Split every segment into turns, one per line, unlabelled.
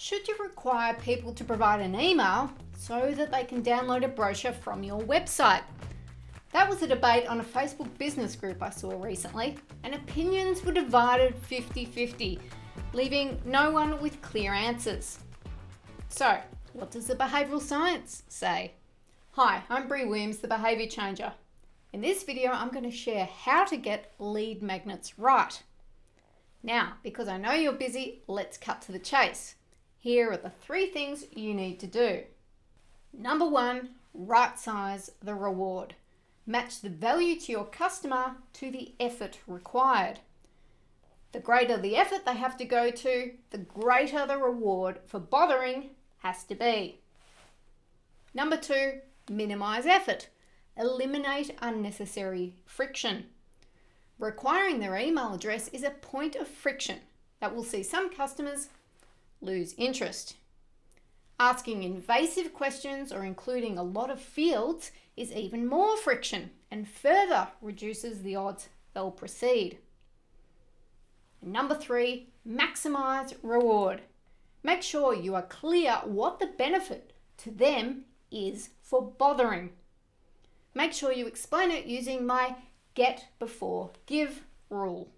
Should you require people to provide an email so that they can download a brochure from your website? That was a debate on a Facebook business group I saw recently, and opinions were divided 50-50, leaving no one with clear answers. So, what does the behavioural science say? Hi, I'm Bree Williams, the Behaviour Changer. In this video, I'm going to share how to get lead magnets right. Now, because I know you're busy, let's cut to the chase. Here are the 3 things you need to do. Number 1, right size the reward. Match the value to your customer to the effort required. The greater the effort they have to go to, the greater the reward for bothering has to be. Number 2, minimize effort. Eliminate unnecessary friction. Requiring their email address is a point of friction that will see some customers lose interest. Asking invasive questions or including a lot of fields is even more friction and further reduces the odds they'll proceed. Number 3, maximize reward. Make sure you are clear what the benefit to them is for bothering. Make sure you explain it using my get before give rule.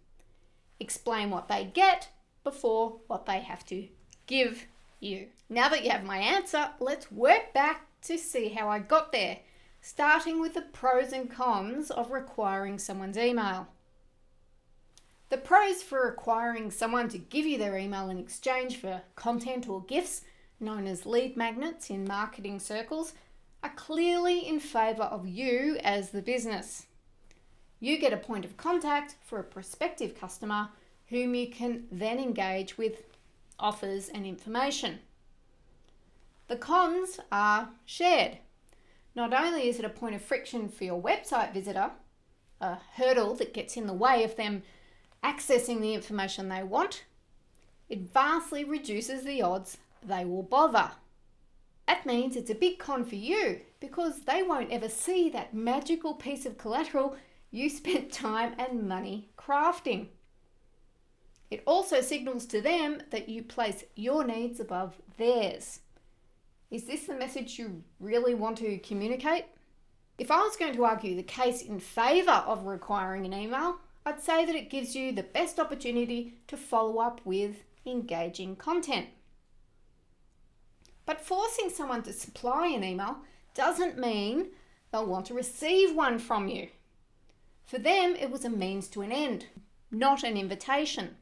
Explain what they get before what they have to give you. Now that you have my answer, let's work back to see how I got there, starting with the pros and cons of requiring someone's email. The pros for requiring someone to give you their email in exchange for content or gifts, known as lead magnets in marketing circles, are clearly in favour of you as the business. You get a point of contact for a prospective customer whom you can then engage with offers and information. The cons are shared. Not only is it a point of friction for your website visitor, a hurdle that gets in the way of them accessing the information they want, it vastly reduces the odds they will bother. That means it's a big con for you because they won't ever see that magical piece of collateral you spent time and money crafting. It also signals to them that you place your needs above theirs. Is this the message you really want to communicate? If I was going to argue the case in favour of requiring an email, I'd say that it gives you the best opportunity to follow up with engaging content. But forcing someone to supply an email doesn't mean they'll want to receive one from you. For them, it was a means to an end, not an invitation.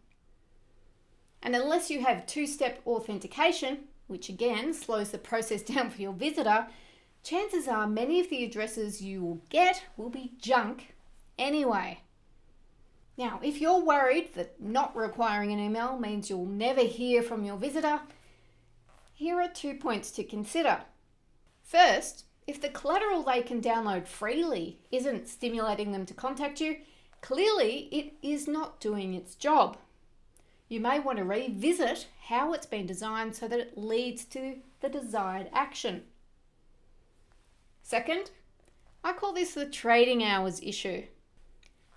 And unless you have 2-step authentication, which again slows the process down for your visitor, chances are many of the addresses you will get will be junk anyway. Now, if you're worried that not requiring an email means you'll never hear from your visitor, here are 2 points to consider. First, if the collateral they can download freely isn't stimulating them to contact you, clearly it is not doing its job. You may want to revisit how it's been designed so that it leads to the desired action. Second, I call this the trading hours issue.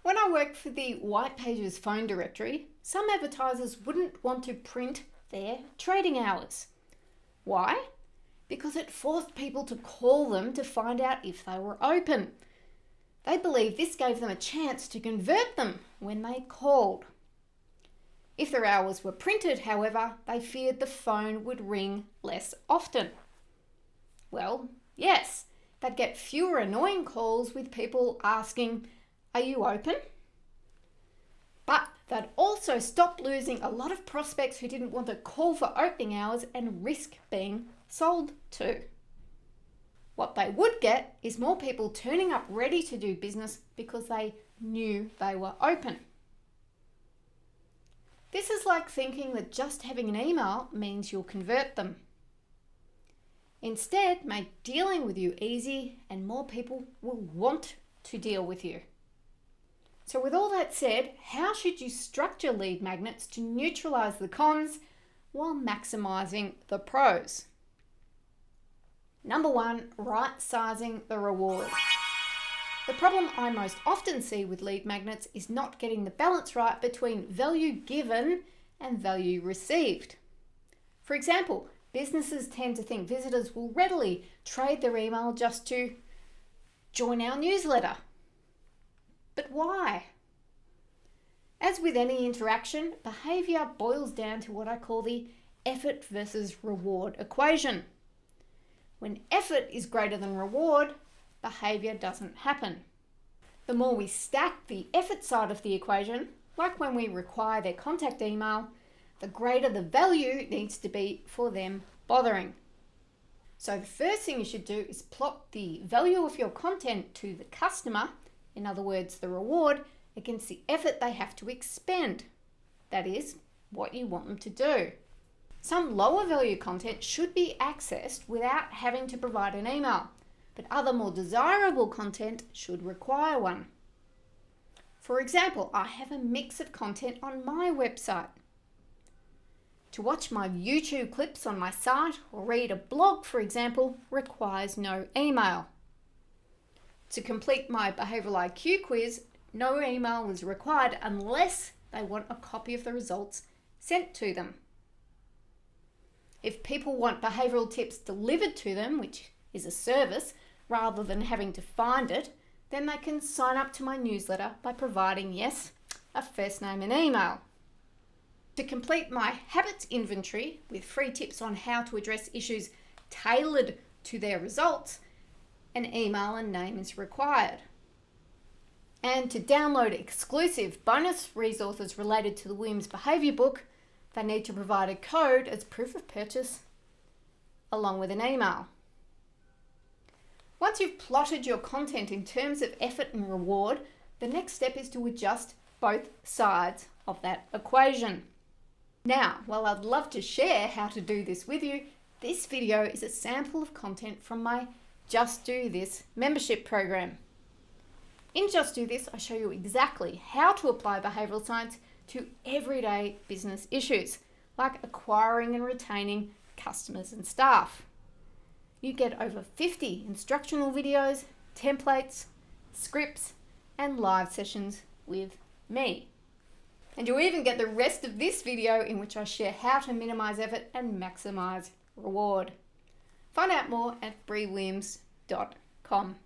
When I worked for the White Pages phone directory, some advertisers wouldn't want to print their trading hours. Why? Because it forced people to call them to find out if they were open. They believed this gave them a chance to convert them when they called. If their hours were printed, however, they feared the phone would ring less often. Well, yes, they'd get fewer annoying calls with people asking, "Are you open?" But they'd also stop losing a lot of prospects who didn't want to call for opening hours and risk being sold to. What they would get is more people turning up ready to do business because they knew they were open. This is like thinking that just having an email means you'll convert them. Instead, make dealing with you easy and more people will want to deal with you. So with all that said, how should you structure lead magnets to neutralize the cons while maximizing the pros? Number 1, right sizing the reward. The problem I most often see with lead magnets is not getting the balance right between value given and value received. For example, businesses tend to think visitors will readily trade their email just to join our newsletter. But why? As with any interaction, behaviour boils down to what I call the effort versus reward equation. When effort is greater than reward, behaviour doesn't happen. The more we stack the effort side of the equation, like when we require their contact email, the greater the value needs to be for them bothering. So the first thing you should do is plot the value of your content to the customer, in other words, the reward, against the effort they have to expend. That is, what you want them to do. Some lower value content should be accessed without having to provide an email, but other more desirable content should require one. For example, I have a mix of content on my website. To watch my YouTube clips on my site or read a blog, for example, requires no email. To complete my Behavioural IQ quiz, no email is required unless they want a copy of the results sent to them. If people want behavioural tips delivered to them, which is a service, rather than having to find it, then they can sign up to my newsletter by providing, yes, a first name and email. To complete my habits inventory with free tips on how to address issues tailored to their results, an email and name is required. And to download exclusive bonus resources related to the Williams Behaviour Book, they need to provide a code as proof of purchase along with an email. Once you've plotted your content in terms of effort and reward, the next step is to adjust both sides of that equation. Now, while I'd love to share how to do this with you, this video is a sample of content from my Just Do This membership program. In Just Do This, I show you exactly how to apply behavioural science to everyday business issues, like acquiring and retaining customers and staff. You get over 50 instructional videos, templates, scripts, and live sessions with me. And you'll even get the rest of this video in which I share how to minimise effort and maximise reward. Find out more at breewilliams.com.